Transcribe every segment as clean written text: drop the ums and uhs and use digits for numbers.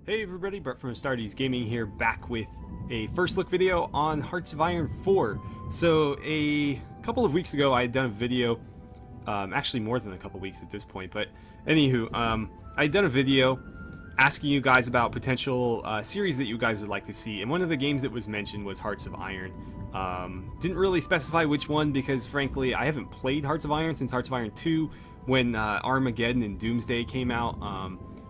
Hey everybody, Brett from AstartesGaming here, back with a first look video on Hearts of Iron 4. So a couple of weeks ago I had done a video, actually more than a couple weeks at this point, but anywho, I had done a video asking you guys about potential series that you guys would like to see, and one of the games that was mentioned was Hearts of Iron. Didn't really specify which one because frankly I haven't played Hearts of Iron since Hearts of Iron 2 when Armageddon and Doomsday came out.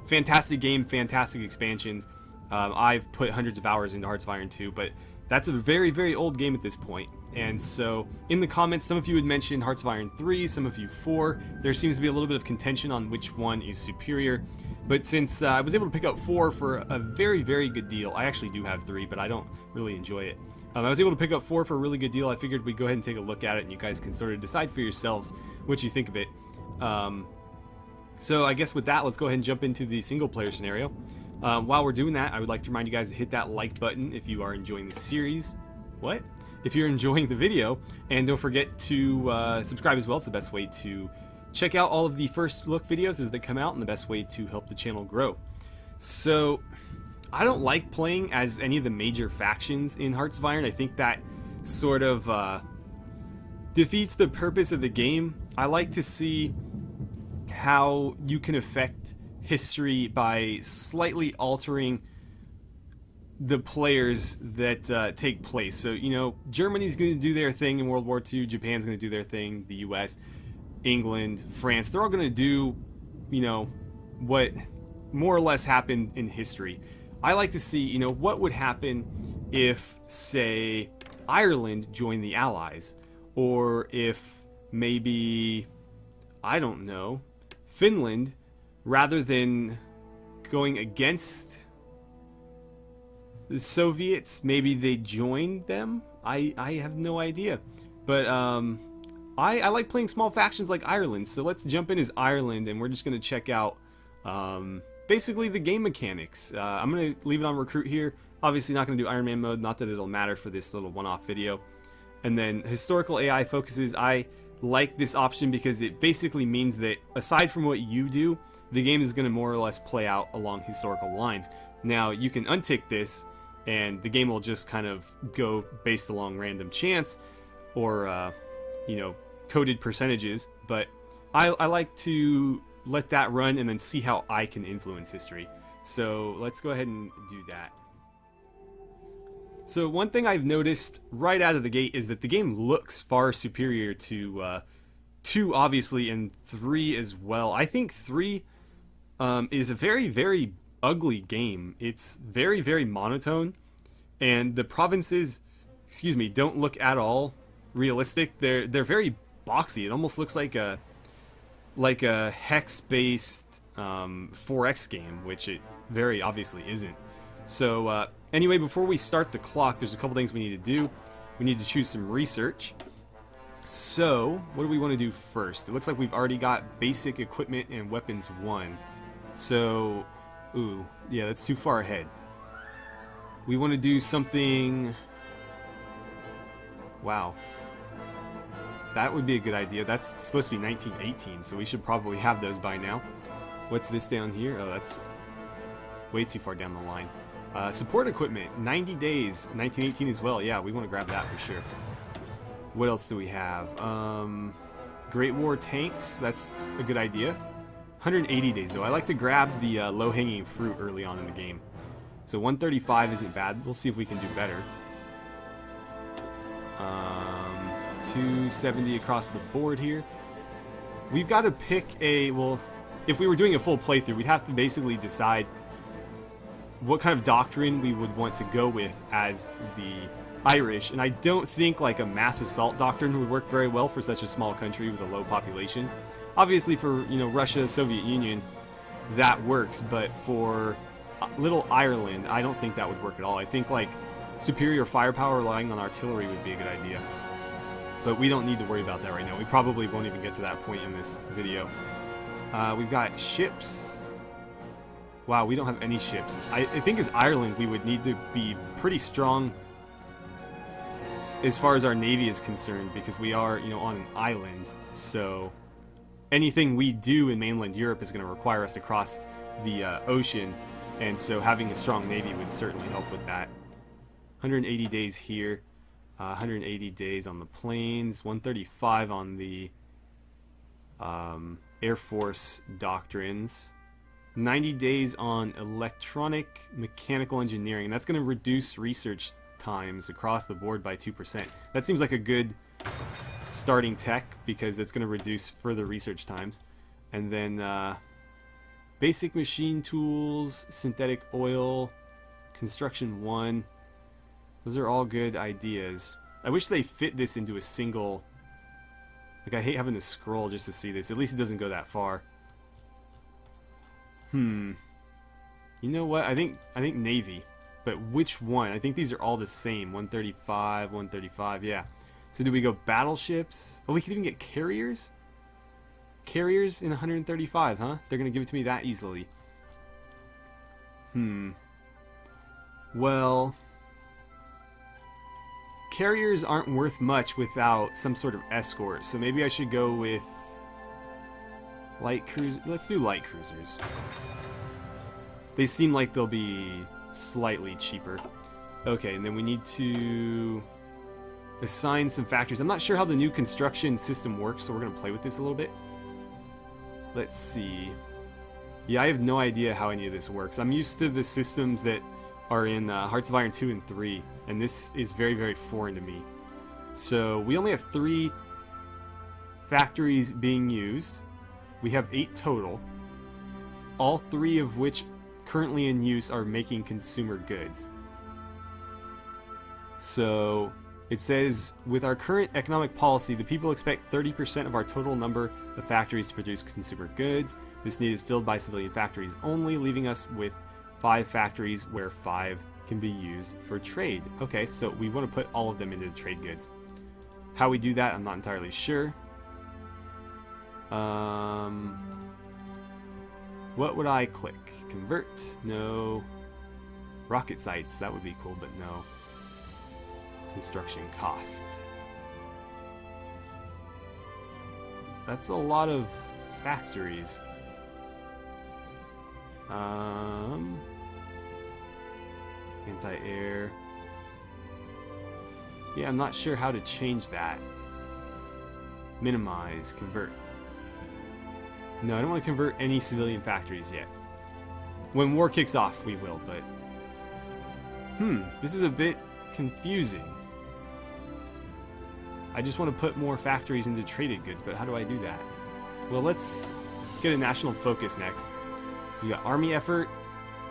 Fantastic game, fantastic expansions. I've put hundreds of hours into Hearts of Iron 2, but that's a very, very old game at this point. And so, in the comments, some of you had mentioned Hearts of Iron 3, some of you 4. There seems to be a little bit of contention on which one is superior. But since I was able to pick up 4 for a very, very good deal, I actually do have 3, but I don't really enjoy it. I was able to pick up 4 for a really good deal. I figured we'd go ahead and take a look at it, and you guys can sort of decide for yourselves what you think of it. So I guess with that, let's go ahead and jump into the single player scenario. While we're doing that, I would like to remind you guys to hit that like button if you are enjoying the series. What? If you're enjoying the video, and don't forget to subscribe as well. It's the best way to check out all of the first look videos as they come out, and the best way to help the channel grow. So I don't like playing as any of the major factions in Hearts of Iron. I think that sort of defeats the purpose of the game. I like to see how you can affect history by slightly altering the players that take place. So, you know, Germany's going to do their thing in World War II, Japan's going to do their thing, the US, England, France, they're all going to do, you know, what more or less happened in history. I like to see, you know, what would happen if, say, Ireland joined the Allies, or if maybe, I don't know, Finland, rather than going against the Soviets, maybe they joined them. I have no idea, but I like playing small factions like Ireland. So let's jump in as Ireland, and we're just going to check out basically the game mechanics. I'm going to leave it on recruit here. Obviously not going to do Iron Man mode, not that it'll matter for this little one-off video. And then historical AI focuses. I like this option because it basically means that aside from what you do, the game is going to more or less play out along historical lines. Now you can untick this and the game will just kind of go based along random chance or you know, coded percentages, but I like to let that run and then see how I can influence history. So let's go ahead and do that. So one thing I've noticed right out of the gate is that the game looks far superior to 2, obviously, and 3 as well. I think 3 is a very, very ugly game. It's very, very monotone, and the provinces, excuse me, don't look at all realistic. They're very boxy. It almost looks like a hex-based 4X game, which it very obviously isn't. So anyway, before we start the clock, there's a couple things we need to do. We need to choose some research. So what do we want to do first? It looks like we've already got basic equipment and weapons 1. So, ooh, yeah, that's too far ahead. We want to do something. Wow, that would be a good idea. That's supposed to be 1918, so we should probably have those by now. What's this down here? Oh, that's way too far down the line. Support equipment, 90 days, 1918 as well. Yeah, we want to grab that for sure. What else do we have? Great War tanks, that's a good idea. 180 days though. I like to grab the low-hanging fruit early on in the game. So 135 isn't bad. We'll see if we can do better. 270 across the board here. We've got to pick a, well, if we were doing a full playthrough, we'd have to basically decide what kind of doctrine we would want to go with as the Irish, and I don't think like a mass assault doctrine would work very well for such a small country with a low population. Obviously for, you know, Russia, Soviet Union, that works, but for little Ireland, I don't think that would work at all. I think like superior firepower relying on artillery would be a good idea, but we don't need to worry about that right now. We probably won't even get to that point in this video. We've got ships. Wow, we don't have any ships. I think as Ireland, we would need to be pretty strong as far as our navy is concerned, because we are, you know, on an island. So anything we do in mainland Europe is going to require us to cross the ocean And so having a strong navy would certainly help with that. 180 days here, 180 days on the planes, 135 on the Air Force doctrines, 90 days on electronic mechanical engineering, and that's going to reduce research times across the board by 2%. That seems like a good starting tech because it's going to reduce further research times. And then basic machine tools, synthetic oil, construction 1. Those are all good ideas. I wish they fit this into a single... Like, I hate having to scroll just to see this. At least it doesn't go that far. You know what? I think Navy. But which one? I think these are all the same. 135, 135, yeah. So do we go battleships? Oh, we can even get carriers? Carriers in 135, huh? They're going to give it to me that easily. Well... Carriers aren't worth much without some sort of escort, so maybe I should go with light cruisers. Let's do light cruisers. They seem like they'll be slightly cheaper. Okay, and then we need to assign some factories. I'm not sure how the new construction system works, so we're going to play with this a little bit. Let's see. Yeah, I have no idea how any of this works. I'm used to the systems that are in Hearts of Iron 2 and 3, and this is very, very foreign to me. So we only have 3 factories being used. We have 8 total, all 3 of which currently in use are making consumer goods. So it says, with our current economic policy, the people expect 30% of our total number of factories to produce consumer goods. This need is filled by civilian factories only, leaving us with 5 factories where 5 can be used for trade. Okay, so we want to put all of them into the trade goods. How we do that, I'm not entirely sure. What would I click? Convert? No. Rocket sites, that would be cool, but no. Construction cost. That's a lot of factories. Anti-air. Yeah, I'm not sure how to change that. Minimize, convert. No, I don't want to convert any civilian factories yet. When war kicks off, we will, but... this is a bit confusing. I just want to put more factories into traded goods, but how do I do that? Well, let's get a national focus next. So we got army effort,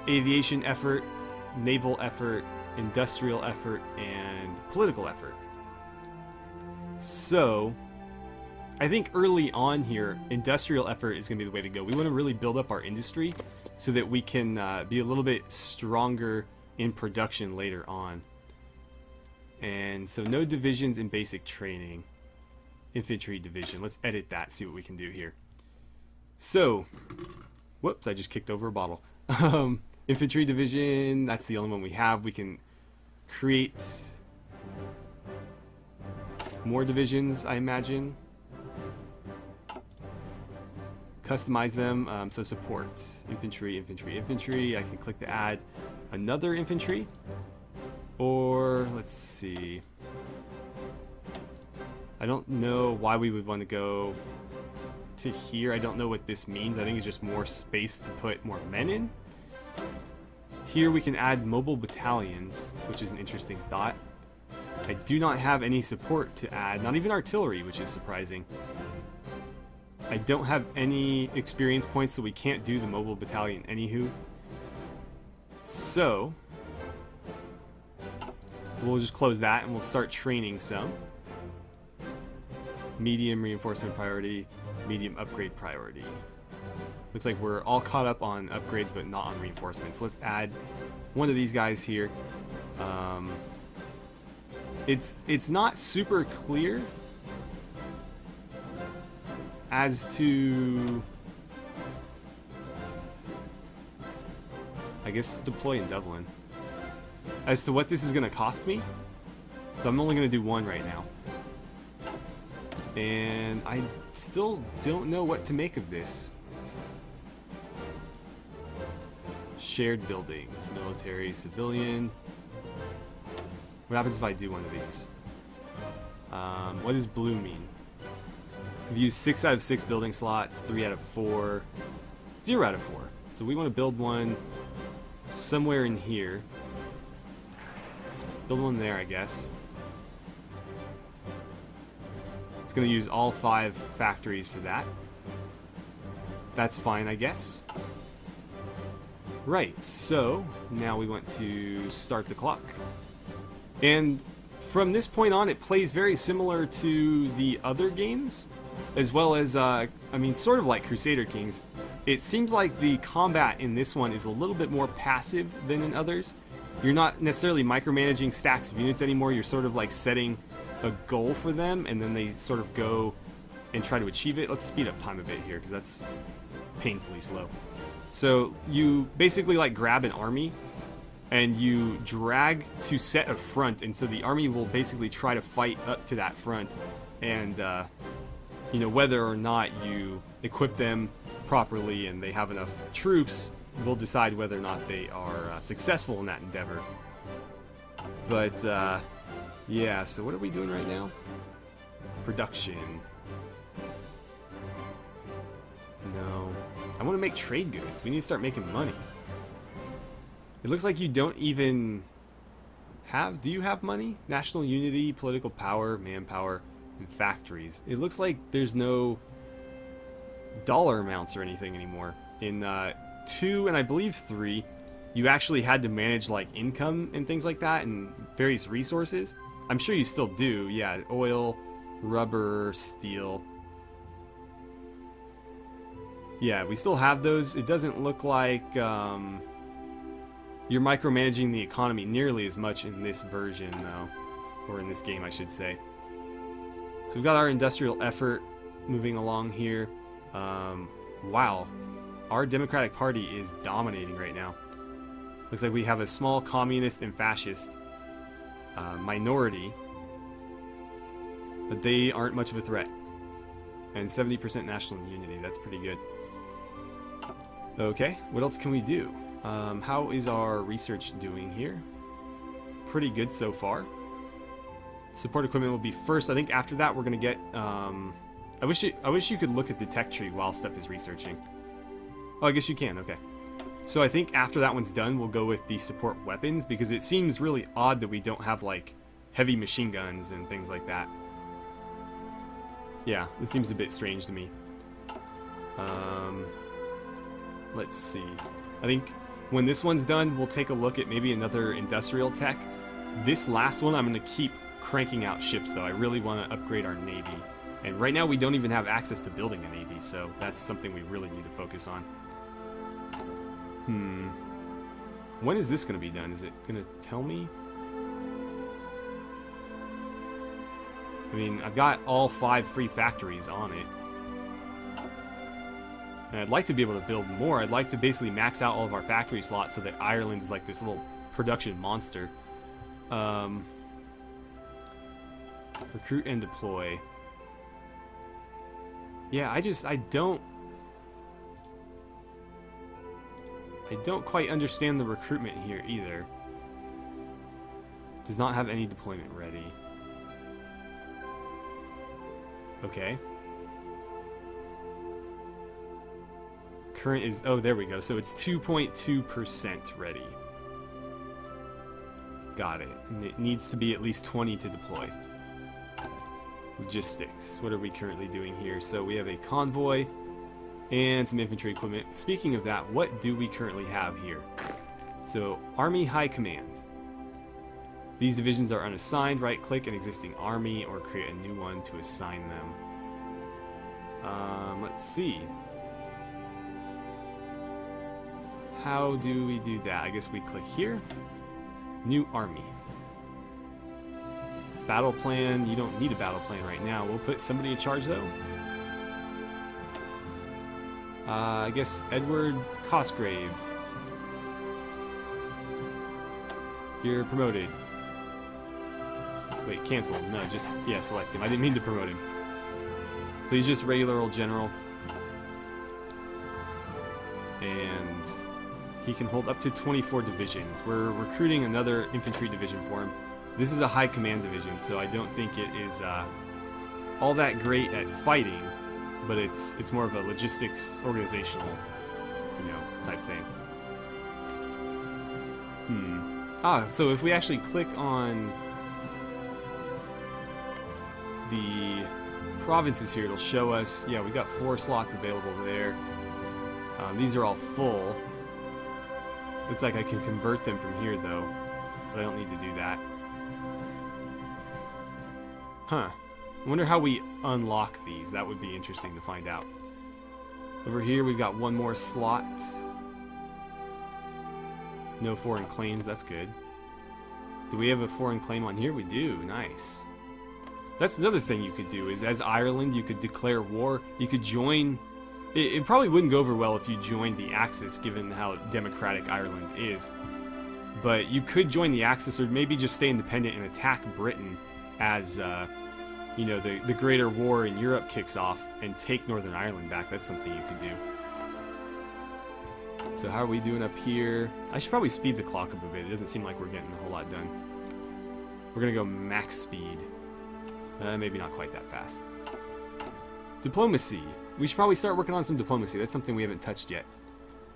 aviation effort, naval effort, industrial effort, and political effort. So, I think early on here, industrial effort is going to be the way to go. We want to really build up our industry so that we can be a little bit stronger in production later on. And so no divisions in basic training. Infantry division. Let's edit that, see what we can do here. So, whoops, I just kicked over a bottle. Infantry division, that's the only one we have. We can create more divisions, I imagine. Customize them, so support. Infantry, infantry, infantry. I can click to add another infantry. Or, let's see. I don't know why we would want to go to here. I don't know what this means. I think it's just more space to put more men in. Here we can add mobile battalions, which is an interesting thought. I do not have any support to add, not even artillery, which is surprising. I don't have any experience points, so we can't do the mobile battalion anywho. So, we'll just close that and we'll start training some. Medium reinforcement priority, medium upgrade priority. Looks like we're all caught up on upgrades but not on reinforcements. Let's add one of these guys here. It's not super clear as to, I guess, deploy in Dublin, as to what this is going to cost me. So I'm only going to do one right now. And I still don't know what to make of this. shared buildings. Military, civilian. What happens if I do one of these? What does blue mean? We've used 6 out of 6 building slots, 3 out of 4, 0 out of 4. So we want to build one somewhere in here. Build one there, I guess. It's going to use all 5 factories for that. That's fine, I guess. Right, so now we want to start the clock. And from this point on, it plays very similar to the other games, as well as, I mean, sort of like Crusader Kings. It seems like the combat in this one is a little bit more passive than in others. You're not necessarily micromanaging stacks of units anymore. You're sort of like setting a goal for them, and then they sort of go and try to achieve it. Let's speed up time a bit here, because that's painfully slow. So you basically like grab an army, and you drag to set a front, and so the army will basically try to fight up to that front, and you know, whether or not you equip them properly and they have enough troops will decide whether or not they are successful in that endeavor. But yeah, so what are we doing right now? Production. No, I want to make trade goods. We need to start making money. It looks like you don't even have... Do you have money? National unity, political power, manpower, and factories. It looks like there's no dollar amounts or anything anymore. In 2 and I believe 3, you actually had to manage like income and things like that and various resources. I'm sure you still do. Yeah, oil, rubber, steel. Yeah, we still have those. It doesn't look like you're micromanaging the economy nearly as much in this version, though. Or in this game, I should say. So we've got our industrial effort moving along here. Wow. Our Democratic Party is dominating right now. Looks like we have a small communist and fascist minority. But they aren't much of a threat. And 70% national unity. That's pretty good. Okay, what else can we do? How is our research doing here? Pretty good so far. Support equipment will be first. I think after that we're gonna get. I wish you could look at the tech tree while stuff is researching. Oh, I guess you can. Okay. So I think after that one's done, we'll go with the support weapons, because it seems really odd that we don't have like heavy machine guns and things like that. Yeah, it seems a bit strange to me. Let's see. I think when this one's done, we'll take a look at maybe another industrial tech. This last one, I'm going to keep cranking out ships, though. I really want to upgrade our navy. And right now, we don't even have access to building a navy, so that's something we really need to focus on. When is this going to be done? Is it going to tell me? I mean, I've got all 5 free factories on it. And I'd like to be able to build more. I'd like to basically max out all of our factory slots so that Ireland is like this little production monster. Recruit and deploy. Yeah, I don't quite understand the recruitment here either. Does not have any deployment ready. Okay. Current is, oh, there we go. So it's 2.2% ready. Got it. And it needs to be at least 20 to deploy. Logistics. What are we currently doing here? So we have a convoy and some infantry equipment. Speaking of that, what do we currently have here? So, Army High Command. These divisions are unassigned. Right-click an existing army or create a new one to assign them. Let's see. How do we do that? I guess we click here. New army. Battle plan. You don't need a battle plan right now. We'll put somebody in charge, though. I guess Edward Cosgrave. You're promoted. Wait, cancel. No, just, yeah, select him. I didn't mean to promote him. So he's just a regular old general. And He can hold up to 24 divisions. We're recruiting another infantry division for him. This is a high command division, so I don't think it is all that great at fighting, but it's more of a logistics, organizational, type thing. So if we actually click on the provinces here, it'll show us, yeah, we got 4 slots available there. These are all full. Looks like I can convert them from here, though, but I don't need to do that. Huh. I wonder how we unlock these. That would be interesting to find out. Over here, we've got 1 more slot. No foreign claims, that's good. Do we have a foreign claim on here? We do, nice. That's another thing you could do, is as Ireland, you could declare war. You could join... It probably wouldn't go over well if you joined the Axis, given how democratic Ireland is. But you could join the Axis, or maybe just stay independent and attack Britain as, the Greater War in Europe kicks off and take Northern Ireland back. That's something you could do. So how are we doing up here? I should probably speed the clock up a bit. It doesn't seem like we're getting a whole lot done. We're going to go max speed. Maybe not quite that fast. Diplomacy. We should probably start working on some diplomacy. That's something we haven't touched yet.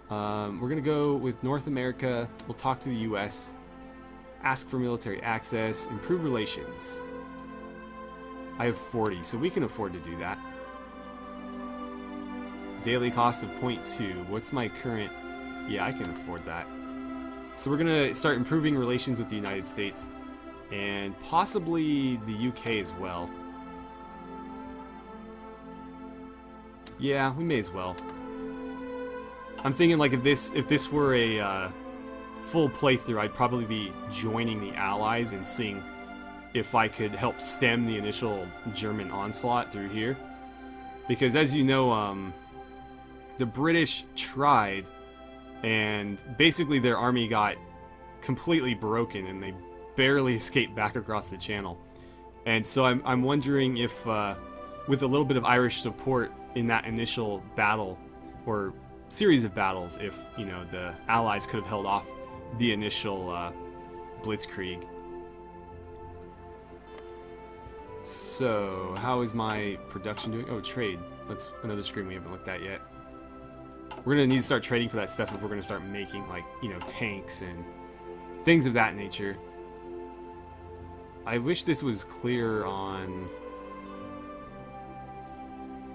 We're going to go with North America. We'll talk to the US. Ask for military access. Improve relations. I have 40, so we can afford to do that. Daily cost of 0.2. What's my current... Yeah, I can afford that. So we're going to start improving relations with the United States. And possibly the UK as well. Yeah, we may as well. I'm thinking like if this were a full playthrough, I'd probably be joining the Allies and seeing if I could help stem the initial German onslaught through here. Because as you know, the British tried, and basically their army got completely broken, and they barely escaped back across the channel. And so I'm wondering if, with a little bit of Irish support in that initial battle, or series of battles, if, the Allies could have held off the initial blitzkrieg. So, how is my production doing? Oh, trade. That's another screen we haven't looked at yet. We're going to need to start trading for that stuff if we're going to start making, like, tanks and things of that nature. I wish this was clear on...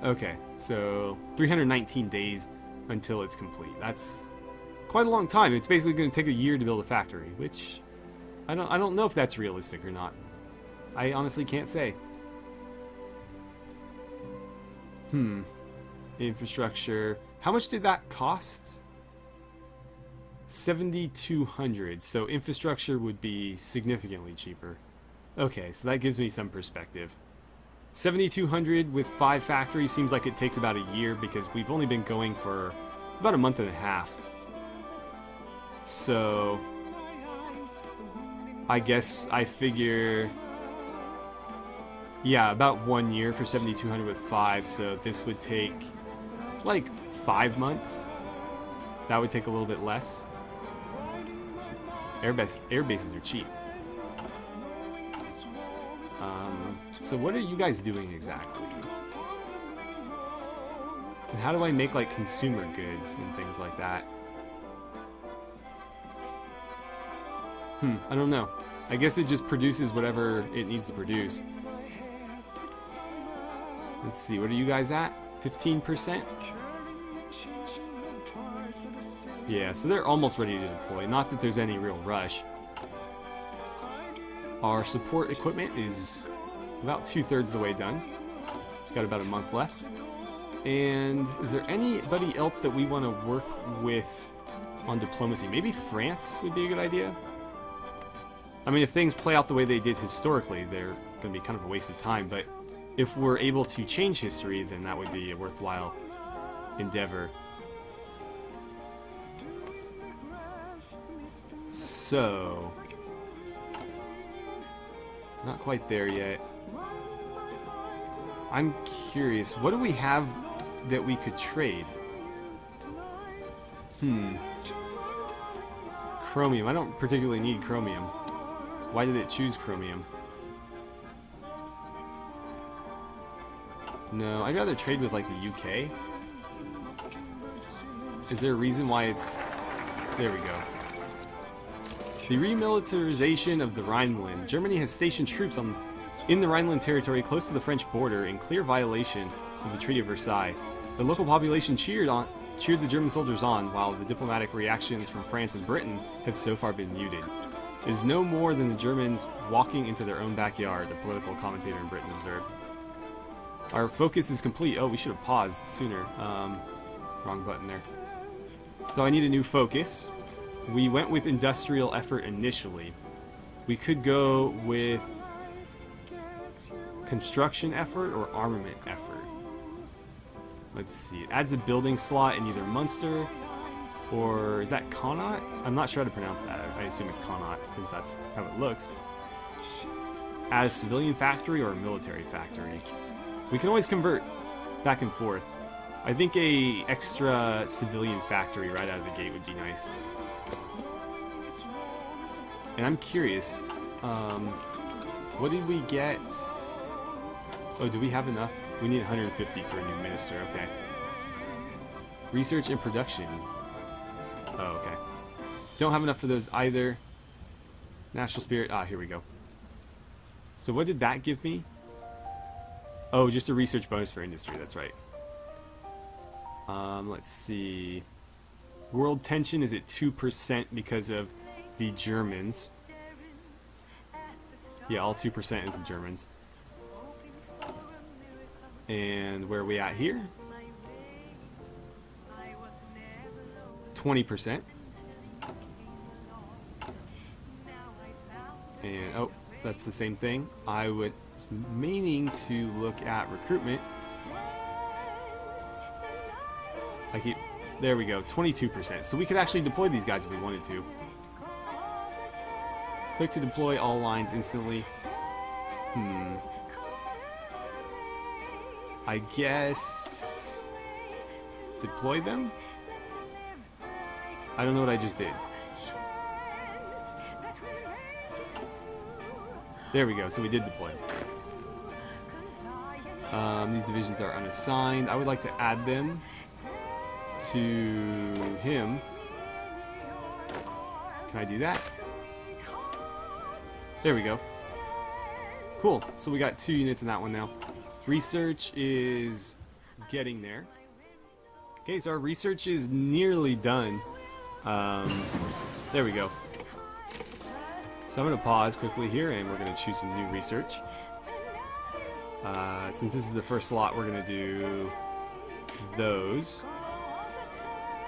Okay, so 319 days until it's complete. That's quite a long time. It's basically going to take a year to build a factory, which I don't know if that's realistic or not. I honestly can't say. Infrastructure. How much did that cost? 7,200. So infrastructure would be significantly cheaper. Okay, so that gives me some perspective. 7,200 with 5 factories seems like it takes about a year because we've only been going for about a month and a half. So I guess I figure, yeah, about 1 year for 7,200 with 5. So this would take like 5 months. That would take a little bit less. Air bases are cheap. So what are you guys doing exactly? And how do I make like consumer goods and things like that? I don't know. I guess it just produces whatever it needs to produce. Let's see, what are you guys at? 15%? Yeah, so they're almost ready to deploy. Not that there's any real rush. Our support equipment is about 2/3 the way done. Got about a month left. And is there anybody else that we want to work with on diplomacy? Maybe France would be a good idea. I mean, if things play out the way they did historically, they're going to be kind of a waste of time. But if we're able to change history, then that would be a worthwhile endeavor. So, not quite there yet. I'm curious, what do we have that we could trade? chromium. I don't particularly need chromium. Why did it choose chromium? No, I'd rather trade with like the UK. Is there a reason why it's... There we go. The remilitarization of the Rhineland. Germany has stationed troops in the Rhineland territory close to the French border in clear violation of the Treaty of Versailles. The local population cheered the German soldiers on, while the diplomatic reactions from France and Britain have so far been muted. It is no more than the Germans walking into their own backyard, the political commentator in Britain observed. Our focus is complete. Oh, we should have paused sooner. Wrong button there. So I need a new focus. We went with industrial effort initially. We could go with construction effort or armament effort. Let's see. It adds a building slot in either Munster or is that Connaught? I'm not sure how to pronounce that. I assume it's Connaught since that's how it looks. Add a civilian factory or a military factory. We can always convert back and forth. I think a extra civilian factory right out of the gate would be nice. And I'm curious, what did we get? Oh, do we have enough? We need 150 for a new minister, okay. Research and production. Oh, okay. Don't have enough for those either. National spirit, here we go. So what did that give me? Oh, just a research bonus for industry, that's right. Let's see. World tension is at 2% because of the Germans. Yeah, all 2% is the Germans. And where are we at here? 20%. And, oh, that's the same thing. I was meaning to look at recruitment. There we go, 22%. So we could actually deploy these guys if we wanted to. Click to deploy all lines instantly. I guess... deploy them? I don't know what I just did. There we go, so we did deploy. These divisions are unassigned. I would like to add them to him. Can I do that? There we go. Cool. So we got 2 units in that one now. Research is getting there. Okay, so our research is nearly done. There we go. So I'm going to pause quickly here and we're going to choose some new research. Since this is the first slot, we're going to do those.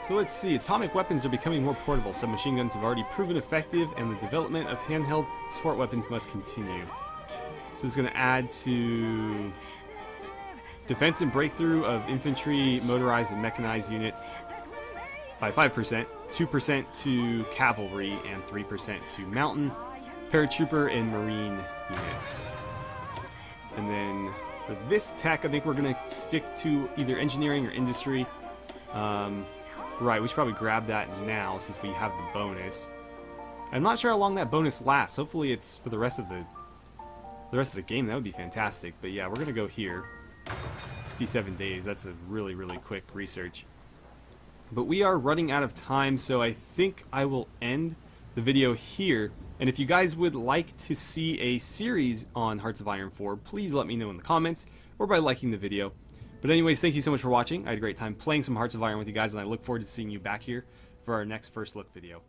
So let's see, atomic weapons are becoming more portable. Submachine guns have already proven effective, and the development of handheld support weapons must continue. So it's going to add to defense and breakthrough of infantry, motorized, and mechanized units by 5%, 2% to cavalry, and 3% to mountain, paratrooper, and marine units. And then for this tech, I think we're going to stick to either engineering or industry. Right, we should probably grab that now since we have the bonus. I'm not sure how long that bonus lasts. Hopefully it's for the rest of the game. That would be fantastic. But yeah, we're gonna go here. 57 days. That's a really, really quick research. But we are running out of time, so I think I will end the video here. And if you guys would like to see a series on Hearts of Iron 4, please let me know in the comments or by liking the video. But anyways, thank you so much for watching. I had a great time playing some Hearts of Iron with you guys, and I look forward to seeing you back here for our next first look video.